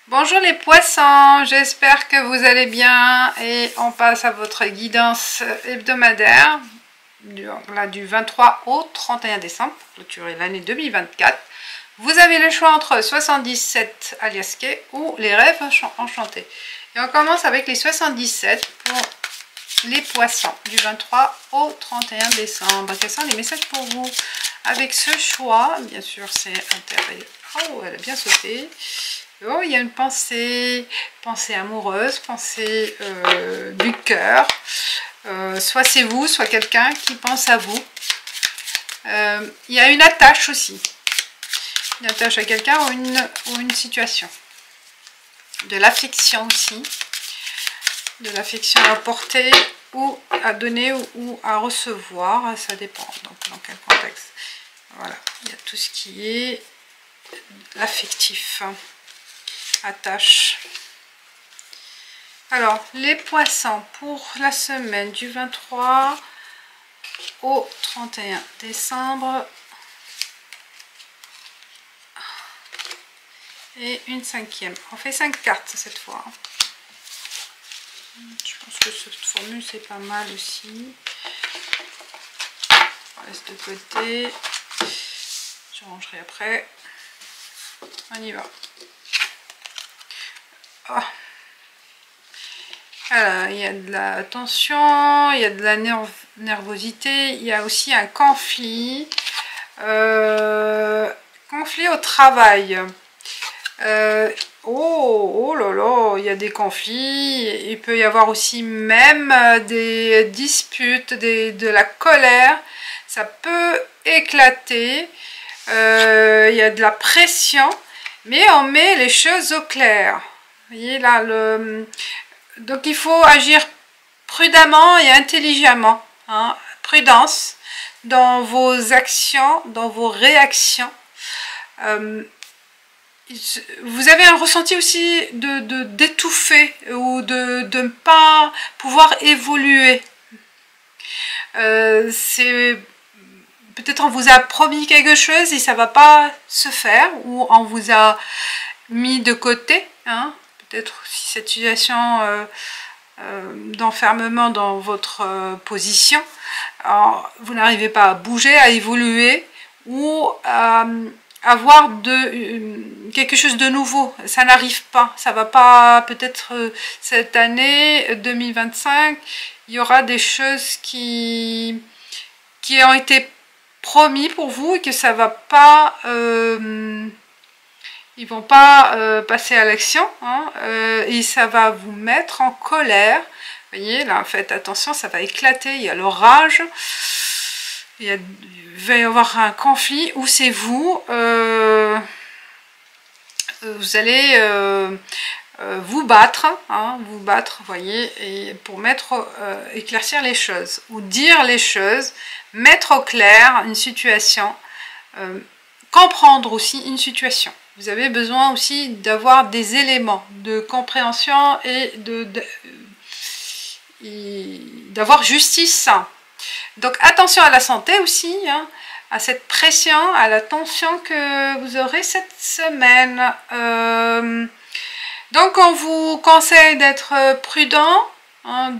Bonjour les poissons, j'espère que vous allez bien et on passe à votre guidance hebdomadaire du 23 au 31 décembre pour clôturer l'année 2024. Vous avez le choix entre 77 aliasqués ou les rêves enchantés. Et on commence avec les 77 pour les poissons du 23 au 31 décembre. Quels sont les messages pour vous avec ce choix? Bien sûr, c'est intéressant. Oh, elle a bien sauté. Oh, il y a une pensée amoureuse, pensée du cœur. Soit c'est vous, soit quelqu'un qui pense à vous. Il y a une attache aussi. Une attache à quelqu'un ou une situation. De l'affection aussi. De l'affection à porter ou à donner ou à recevoir. Ça dépend. Donc dans quel contexte. Voilà. Il y a tout ce qui est affectif. Attache. Alors, les poissons pour la semaine du 23 au 31 décembre. Et une cinquième. On fait 5 cartes cette fois. Je pense que cette formule c'est pas mal aussi. On laisse de côté. Je rangerai après. On y va. Oh. Alors, il y a de la tension, il y a de la nervosité, il y a aussi un conflit. Conflit au travail. Oh là là, il y a des conflits. Il peut y avoir aussi même des disputes, de la colère. Ça peut éclater. Il y a de la pression. Mais on met les choses au clair. Vous voyez là, donc il faut agir prudemment et intelligemment. Hein. Prudence dans vos actions, dans vos réactions. Vous avez un ressenti aussi d'étouffer ou de ne pas pouvoir évoluer. Peut-être on vous a promis quelque chose et ça ne va pas se faire, ou on vous a mis de côté. Hein. Peut-être si cette situation d'enfermement dans votre position, alors, vous n'arrivez pas à bouger, à évoluer ou à avoir quelque chose de nouveau. Ça n'arrive pas, ça va pas. Peut-être cette année 2025, il y aura des choses qui ont été promis pour vous et que ça va pas. Ils vont pas passer à l'action, hein, et ça va vous mettre en colère. Vous voyez, là, faites attention, ça va éclater, il y a l'orage, il va y avoir un conflit où c'est vous, vous allez vous battre, hein, vous voyez, et pour éclaircir les choses, ou dire les choses, mettre au clair une situation, comprendre aussi une situation. Vous avez besoin aussi d'avoir des éléments de compréhension et d'avoir justice. Donc attention à la santé aussi, hein, à cette pression, à la tension que vous aurez cette semaine. Donc on vous conseille d'être prudent, hein,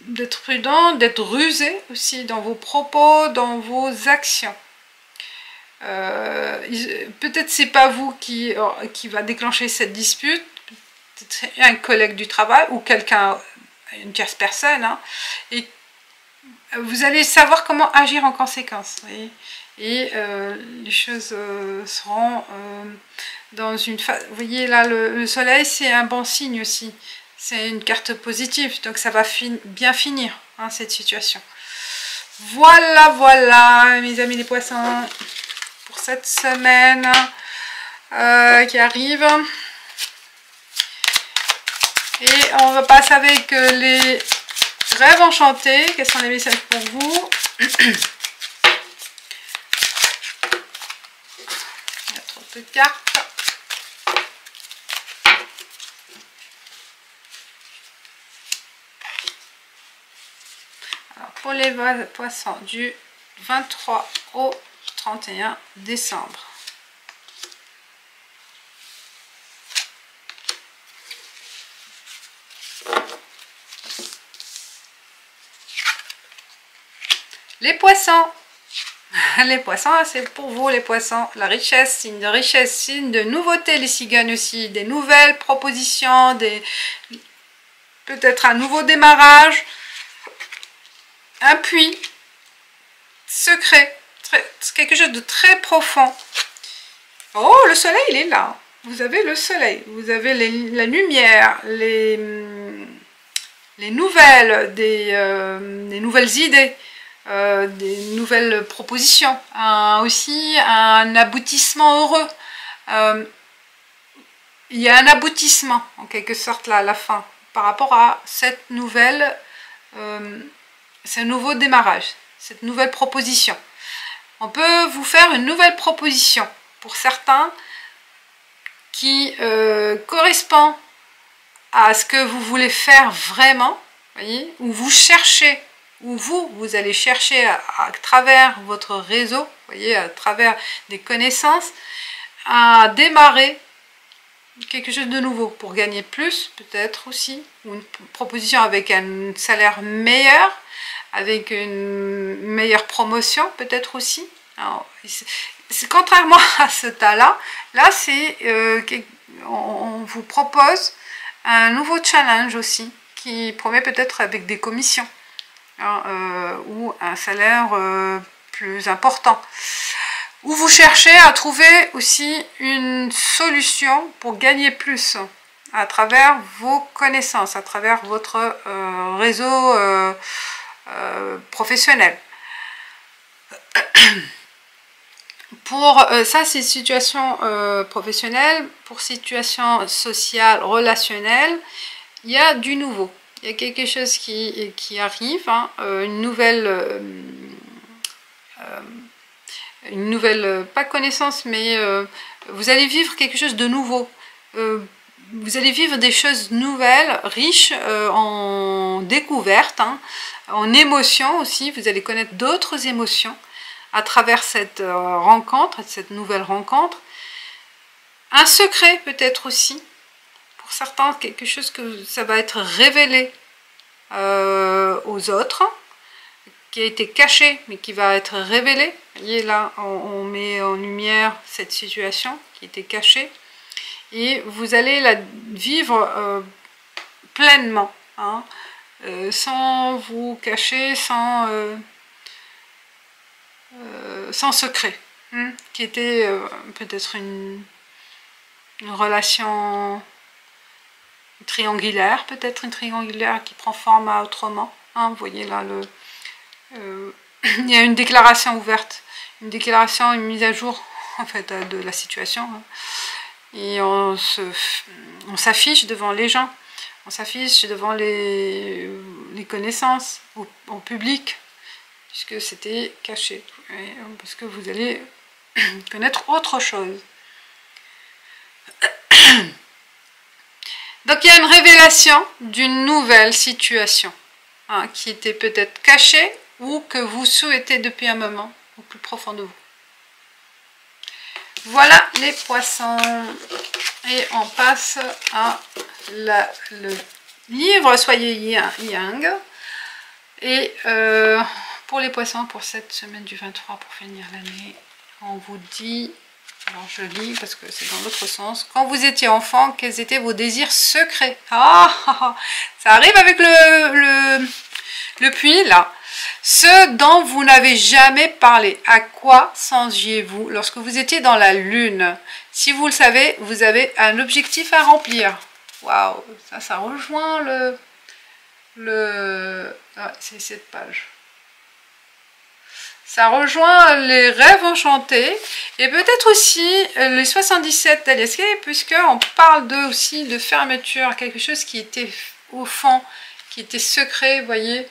d'être prudent, d'être rusé aussi dans vos propos, dans vos actions. Peut-être c'est pas vous qui va déclencher cette dispute, peut-être un collègue du travail ou quelqu'un, une tierce personne, hein, et vous allez savoir comment agir en conséquence, vous voyez, et les choses seront dans une phase. Vous voyez là, le soleil c'est un bon signe aussi, c'est une carte positive, donc ça va bien finir, hein, cette situation. Voilà mes amis les poissons, pour cette semaine qui arrive. Et on va passer avec les rêves enchantés. Quels sont les messages pour vous? Il y a trop de cartes. Alors pour les poissons du 23 au 31 décembre. Les poissons. Les poissons, c'est pour vous les poissons. La richesse, signe de nouveautés, les cigognes aussi. Des nouvelles propositions, peut-être un nouveau démarrage. Un puits secret. Quelque chose de très profond. Oh, le soleil, il est là. Vous avez le soleil. Vous avez la lumière, les nouvelles, des nouvelles idées. Des nouvelles propositions, aussi un aboutissement heureux. Il y a un aboutissement en quelque sorte là à la fin par rapport à cette nouvelle, ce nouveau démarrage, cette nouvelle proposition. On peut vous faire une nouvelle proposition pour certains qui correspond à ce que vous voulez faire vraiment, voyez, ou vous cherchez. Où vous allez chercher à travers votre réseau, voyez, à travers des connaissances, à démarrer quelque chose de nouveau pour gagner plus, peut-être aussi, ou une proposition avec un salaire meilleur, avec une meilleure promotion, peut-être aussi. C'est contrairement à ce tas-là, là, c'est on vous propose un nouveau challenge aussi, qui promet peut-être avec des commissions. Ou un salaire plus important, où vous cherchez à trouver aussi une solution pour gagner plus à travers vos connaissances, à travers votre réseau professionnel. Pour ça, c'est situation professionnelle. Pour situation sociale, relationnelle, il y a du nouveau. Il y a quelque chose qui arrive, hein, une nouvelle, pas connaissance, mais vous allez vivre quelque chose de nouveau. Vous allez vivre des choses nouvelles, riches en découvertes, hein, en émotions aussi. Vous allez connaître d'autres émotions à travers cette rencontre, cette nouvelle rencontre. Un secret peut-être aussi. Pour certains, quelque chose que ça va être révélé aux autres, qui a été caché, mais qui va être révélé. Vous voyez là, on met en lumière cette situation qui était cachée. Et vous allez la vivre pleinement, hein, sans vous cacher, sans secret, hein, qui était peut-être une relation triangulaire, peut-être une triangulaire qui prend forme à autrement. Hein, vous voyez là, il y a une déclaration ouverte, une déclaration, une mise à jour en fait de la situation. Hein. Et on s'affiche devant les gens, on s'affiche devant les connaissances, au public, puisque c'était caché, parce que vous allez connaître autre chose. Donc il y a une révélation d'une nouvelle situation, hein, qui était peut-être cachée ou que vous souhaitez depuis un moment, au plus profond de vous. Voilà les poissons. Et on passe à le livre Soyez Yang. Et pour les poissons, pour cette semaine du 23, pour finir l'année, on vous dit... Alors je lis parce que c'est dans l'autre sens. Quand vous étiez enfant, quels étaient vos désirs secrets? Ça arrive avec le puits là. Ce dont vous n'avez jamais parlé. À quoi songiez-vous lorsque vous étiez dans la lune? Si vous le savez, vous avez un objectif à remplir. Waouh, ça rejoint ah, c'est cette page. Ça rejoint les rêves enchantés et peut-être aussi les 77 d'Alice, puisqu'on parle aussi de fermeture, quelque chose qui était au fond, qui était secret, vous voyez.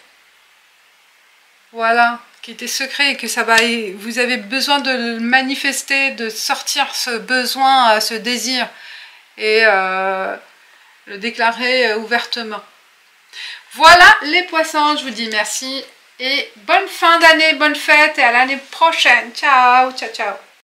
Voilà, qui était secret et que ça va, vous avez besoin de le manifester, de sortir ce besoin, ce désir et le déclarer ouvertement. Voilà les poissons, je vous dis merci. Et bonne fin d'année, bonne fête et à l'année prochaine. Ciao, ciao, ciao.